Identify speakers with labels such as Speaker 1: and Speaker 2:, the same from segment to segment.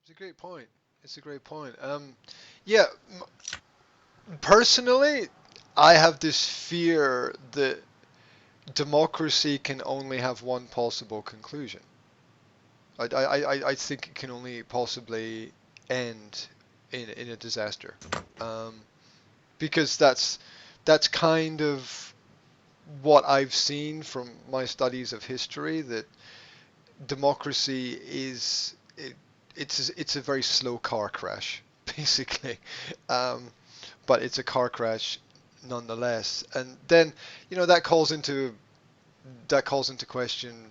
Speaker 1: It's a great point. It's a great point. Yeah, personally, I have this fear that democracy can only have one possible conclusion. I think it can only possibly end in a disaster, um, because that's kind of what I've seen from my studies of history, that democracy it's a very slow car crash basically, um, but it's a car crash nonetheless. And then that calls into question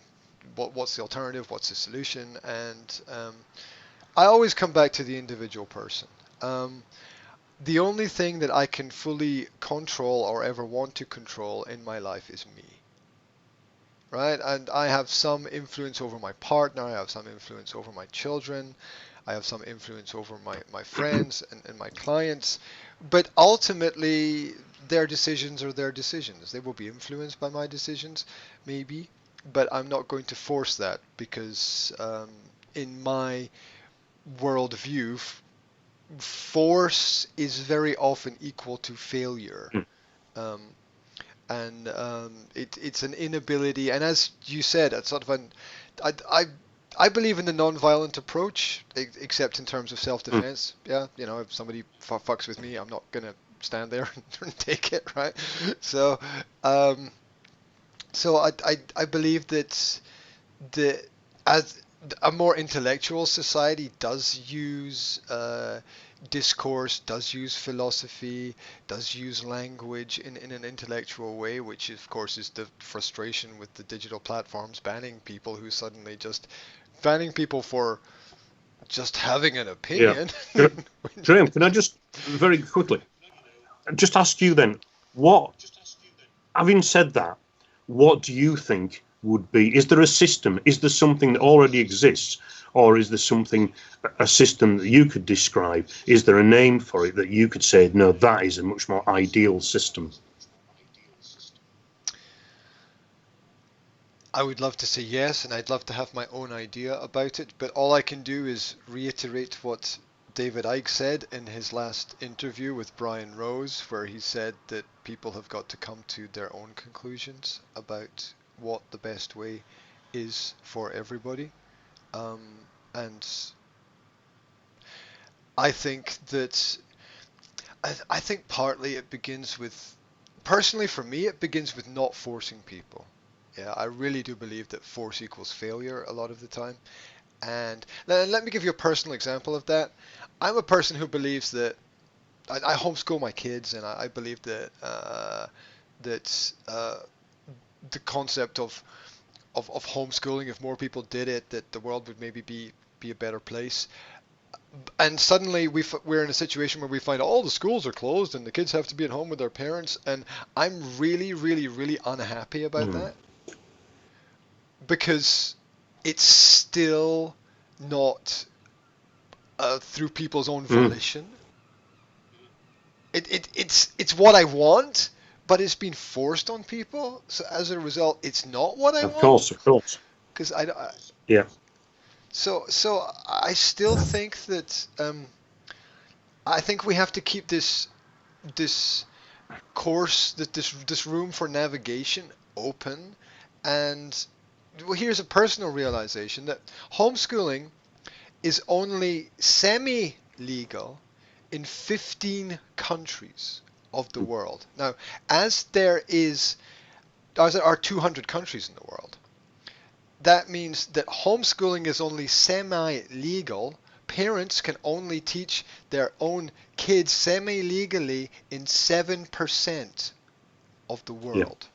Speaker 1: what's the alternative, what's the solution, and I always come back to the individual person. Um, the only thing that I can fully control or ever want to control in my life is me, right? And I have some influence over my partner, I have some influence over my children, I have some influence over my friends and my clients, but ultimately their decisions are their decisions. They will be influenced by my decisions, maybe, but I'm not going to force that because in my worldview, force is very often equal to failure. Um, and it's an inability. And as you said, it's sort of I, I, I believe in the non-violent approach, except in terms of self-defense. Yeah, if somebody fucks with me, I'm not gonna stand there and take it, right? So, um, so I believe that the as a more intellectual society does use discourse, does use philosophy, does use language in an intellectual way, which of course is the frustration with the digital platforms banning people for just having an
Speaker 2: Yeah.
Speaker 1: opinion.
Speaker 2: Graham, can I just very quickly just ask you then, what, having said that, what do you think would be, is there a system, is there something that already exists, or is there something, a system that you could describe? Is there a name for it that you could say, no, that is a much more ideal system?
Speaker 1: I would love to say yes, and I'd love to have my own idea about it, but all I can do is reiterate what David Icke said in his last interview with Brian Rose, where he said that people have got to come to their own conclusions about what the best way is for everybody. And I think that I think partly it begins with, personally for me, it begins with not forcing people. Yeah, I really do believe that force equals failure a lot of the time. And let me give you a personal example of that. I'm a person who believes that I homeschool my kids, and I believe that the concept of homeschooling, if more people did it, that the world would maybe be a better place. And suddenly we're in a situation where we find all the schools are closed and the kids have to be at home with their parents, and I'm really, really, really unhappy about
Speaker 2: Mm.
Speaker 1: that because it's still not through people's own
Speaker 2: Mm.
Speaker 1: volition. It's what I want, but it's been forced on people. So as a result, it's not what I
Speaker 2: Of
Speaker 1: want.
Speaker 2: course, of course.
Speaker 1: Because
Speaker 2: Yeah.
Speaker 1: so I still think that I think we have to keep this course, that this room for navigation open. And well, here's a personal realization that homeschooling is only semi-legal in 15 countries of the world. Now, as there are 200 countries in the world, that means that homeschooling is only semi-legal. Parents can only teach their own kids semi-legally in 7% of the
Speaker 2: Yeah.
Speaker 1: world.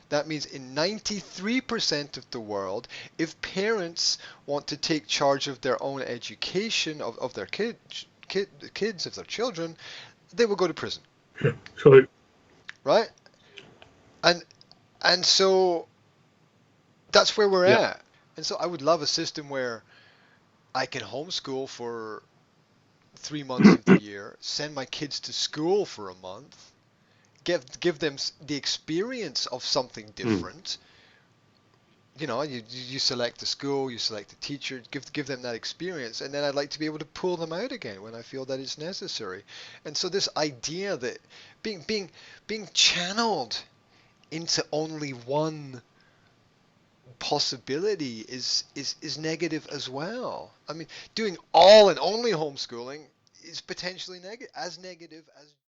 Speaker 1: That means in 93% of the world, if parents want to take charge of their own education of their kids, of their children, they will go to prison,
Speaker 2: So,
Speaker 1: right? And and so that's where we're
Speaker 2: yeah.
Speaker 1: at. And so I would love a system where I can homeschool for 3 months of the year, send my kids to school for a month, give them the experience of something
Speaker 2: Mm.
Speaker 1: different, you select the school, you select the teacher, give them that experience, and then I'd like to be able to pull them out again when I feel that it's necessary. And so this idea that being channeled into only one possibility is negative as well. I mean, doing all and only homeschooling is potentially negative, as negative as